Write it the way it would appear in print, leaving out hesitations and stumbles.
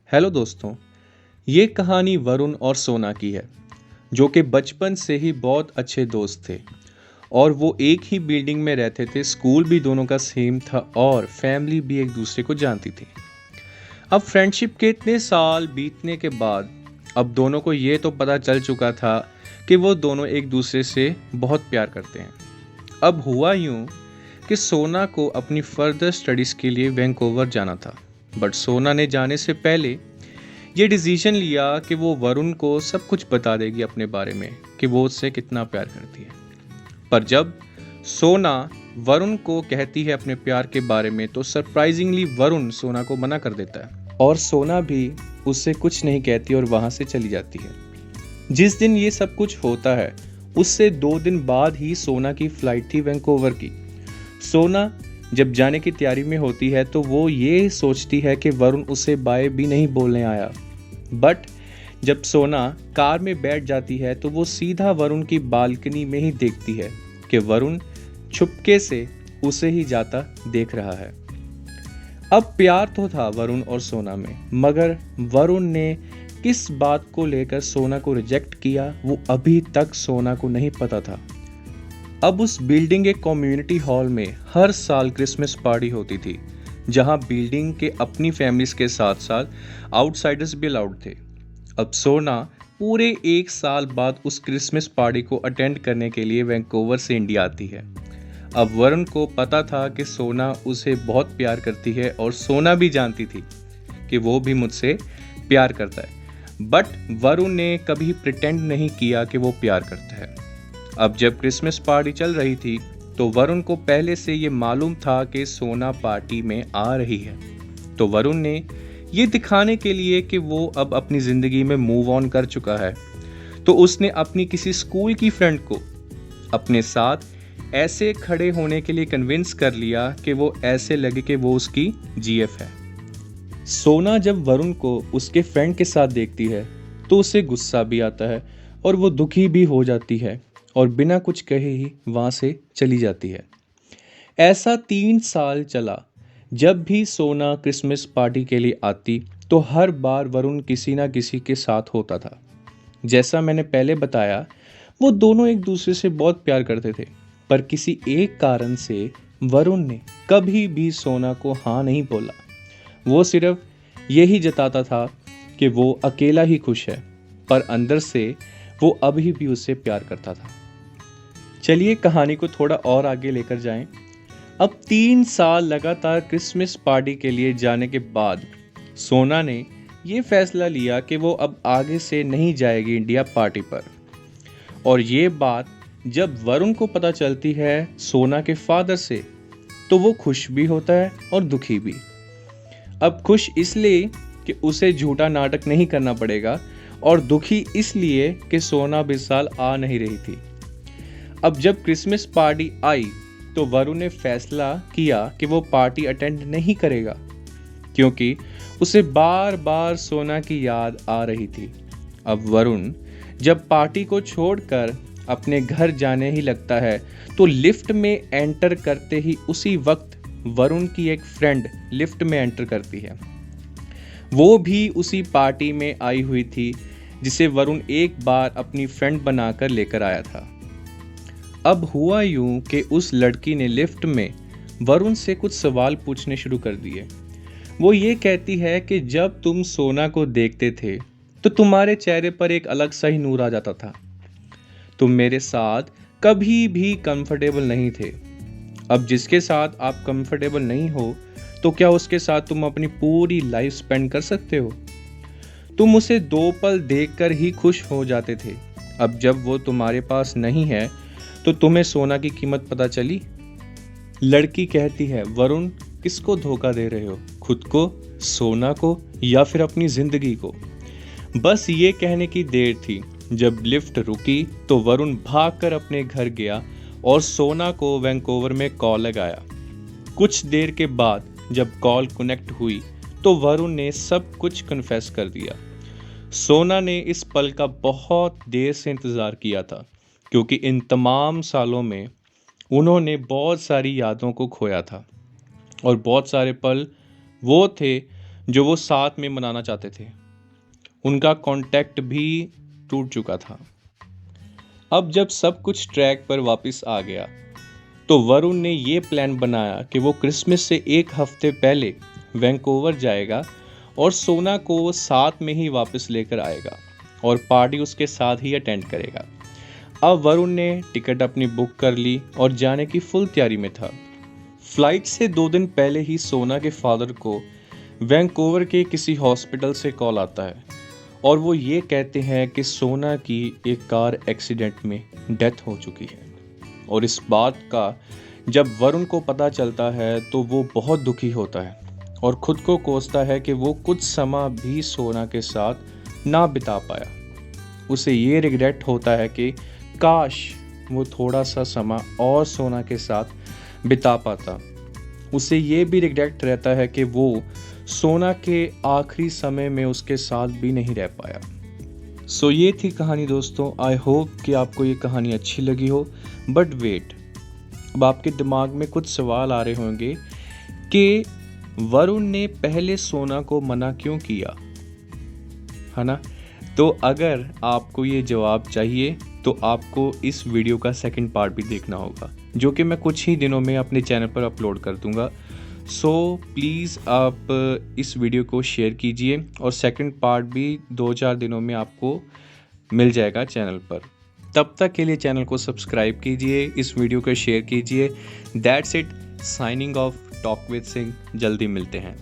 Hello दोस्तों। ये कहानी वरुण और सोना की है जो कि बचपन से ही बहुत अच्छे दोस्त थे और वो एक ही बिल्डिंग में रहते थे। स्कूल भी दोनों का सेम था और फैमिली भी एक दूसरे को जानती थी। अब फ्रेंडशिप के इतने साल बीतने के बाद अब दोनों को ये तो पता चल चुका था कि वो दोनों एक दूसरे से बहुत प्यार करते हैं। अब हुआ यूं कि सोना को अपनी फर्दर स्टडीज़ के लिए वैंकूवर जाना था, बट सोना ने जाने से पहले ये डिसीजन लिया कि वो वरुण को सब कुछ बता देगी अपने बारे में कि वो उससे कितना प्यार करती है। पर जब सोना वरुण को कहती है अपने प्यार के बारे में तो सरप्राइजिंगली वरुण सोना को मना कर देता है और सोना भी उससे कुछ नहीं कहती और वहां से चली जाती है। जिस दिन ये सब कुछ होता है उससे 2 दिन बाद ही सोना की फ्लाइट थी वैंकूवर की। सोना जब जाने की तैयारी में होती है तो वो ये सोचती है कि वरुण उसे बाय भी नहीं बोलने आया, बट जब सोना कार में बैठ जाती है तो वो सीधा वरुण की बालकनी में ही देखती है कि वरुण छुपके से उसे ही जाता देख रहा है। अब प्यार तो था वरुण और सोना में, मगर वरुण ने किस बात को लेकर सोना को रिजेक्ट किया वो अभी तक सोना को नहीं पता था। अब उस बिल्डिंग के कम्युनिटी हॉल में हर साल क्रिसमस पार्टी होती थी जहां बिल्डिंग के अपनी फैमिलीज के साथ साथ आउटसाइडर्स भी अलाउड थे। अब सोना पूरे 1 साल बाद उस क्रिसमस पार्टी को अटेंड करने के लिए वैंकूवर से इंडिया आती है। अब वरुण को पता था कि सोना उसे बहुत प्यार करती है और सोना भी जानती थी कि वो भी मुझसे प्यार करता है, बट वरुण ने कभी प्रिटेंड नहीं किया कि वो प्यार करता है। अब जब क्रिसमस पार्टी चल रही थी तो वरुण को पहले से ये मालूम था कि सोना पार्टी में आ रही है, तो वरुण ने ये दिखाने के लिए कि वो अब अपनी ज़िंदगी में मूव ऑन कर चुका है तो उसने अपनी किसी स्कूल की फ्रेंड को अपने साथ ऐसे खड़े होने के लिए कन्विंस कर लिया कि वो ऐसे लगे कि वो उसकी जीएफ है। सोना जब वरुण को उसके फ्रेंड के साथ देखती है तो उसे गुस्सा भी आता है और वो दुखी भी हो जाती है और बिना कुछ कहे ही वहाँ से चली जाती है। ऐसा 3 साल चला। जब भी सोना क्रिसमस पार्टी के लिए आती तो हर बार वरुण किसी ना किसी के साथ होता था। जैसा मैंने पहले बताया, वो दोनों एक दूसरे से बहुत प्यार करते थे, पर किसी एक कारण से वरुण ने कभी भी सोना को हाँ नहीं बोला। वो सिर्फ यही जताता था कि वो अकेला ही खुश है, पर अंदर से वो अभी भी उससे प्यार करता था। चलिए कहानी को थोड़ा और आगे लेकर जाएं। अब 3 साल लगातार क्रिसमस पार्टी के लिए जाने के बाद सोना ने ये फैसला लिया कि वो अब आगे से नहीं जाएगी इंडिया पार्टी पर। और ये बात जब वरुण को पता चलती है सोना के फादर से तो वो खुश भी होता है और दुखी भी। अब खुश इसलिए कि उसे झूठा नाटक नहीं करना पड़ेगा और दुखी इसलिए कि सोना भी इस साल आ नहीं रही थी। अब जब क्रिसमस पार्टी आई तो वरुण ने फैसला किया कि वो पार्टी अटेंड नहीं करेगा क्योंकि उसे बार बार सोना की याद आ रही थी। अब वरुण जब पार्टी को छोड़कर अपने घर जाने ही लगता है तो लिफ्ट में एंटर करते ही उसी वक्त वरुण की एक फ्रेंड लिफ्ट में एंटर करती है। वो भी उसी पार्टी में आई हुई थी जिसे वरुण एक बार अपनी फ्रेंड बनाकर लेकर आया था। अब हुआ यूं कि उस लड़की ने लिफ्ट में वरुण से कुछ सवाल पूछने शुरू कर दिए। वो ये कहती है कि जब तुम सोना को देखते थे तो तुम्हारे चेहरे पर एक अलग सा ही नूर आ जाता था। तुम मेरे साथ कभी भी कंफर्टेबल नहीं थे। अब जिसके साथ आप कंफर्टेबल नहीं हो तो क्या उसके साथ तुम अपनी पूरी लाइफ स्पेंड कर सकते हो? तुम उसे 2 पल देखकर ही खुश हो जाते थे। अब जब वो तुम्हारे पास नहीं है तो तुम्हें सोना की कीमत पता चली? लड़की कहती है, वरुण किसको धोखा दे रहे हो, खुद को, सोना को या फिर अपनी जिंदगी को? बस ये कहने की देर थी। जब लिफ्ट रुकी तो वरुण भागकर अपने घर गया और सोना को वैंकूवर में कॉल लगाया। कुछ देर के बाद जब कॉल कनेक्ट हुई तो वरुण ने सब कुछ कन्फेस कर दिया। सोना ने इस पल का बहुत देर से इंतज़ार किया था क्योंकि इन तमाम सालों में उन्होंने बहुत सारी यादों को खोया था और बहुत सारे पल वो थे जो वो साथ में मनाना चाहते थे। उनका कॉन्टैक्ट भी टूट चुका था। अब जब सब कुछ ट्रैक पर वापस आ गया तो वरुण ने ये प्लान बनाया कि वो क्रिसमस से एक हफ्ते पहले वैंकूवर जाएगा और सोना को साथ में ही वापस लेकर आएगा और पार्टी उसके साथ ही अटेंड करेगा। अब वरुण ने टिकट अपनी बुक कर ली और जाने की फुल तैयारी में था। फ्लाइट से 2 दिन पहले ही सोना के फादर को वैंकूवर के किसी हॉस्पिटल से कॉल आता है और वो ये कहते हैं कि सोना की एक कार एक्सीडेंट में डेथ हो चुकी है। और इस बात का जब वरुण को पता चलता है तो वो बहुत दुखी होता है और खुद को कोसता है कि वो कुछ समय भी सोना के साथ ना बिता पाया। उसे ये रिग्रेट होता है कि काश वो थोड़ा सा समय और सोना के साथ बिता पाता। उसे ये भी रिग्रेट रहता है कि वो सोना के आखिरी समय में उसके साथ भी नहीं रह पाया। सो ये थी कहानी दोस्तों। आई होप कि आपको ये कहानी अच्छी लगी हो। बट वेट, अब आपके दिमाग में कुछ सवाल आ रहे होंगे कि वरुण ने पहले सोना को मना क्यों किया, है ना? तो अगर आपको ये जवाब चाहिए तो आपको इस वीडियो का सेकंड पार्ट भी देखना होगा, जो कि मैं कुछ ही दिनों में अपने चैनल पर अपलोड कर दूंगा। सो प्लीज़ आप इस वीडियो को शेयर कीजिए और सेकंड पार्ट भी 2-4 दिनों में आपको मिल जाएगा चैनल पर। तब तक के लिए चैनल को सब्सक्राइब कीजिए, इस वीडियो को शेयर कीजिए। That's it, signing off, talk with Singh. जल्दी मिलते हैं।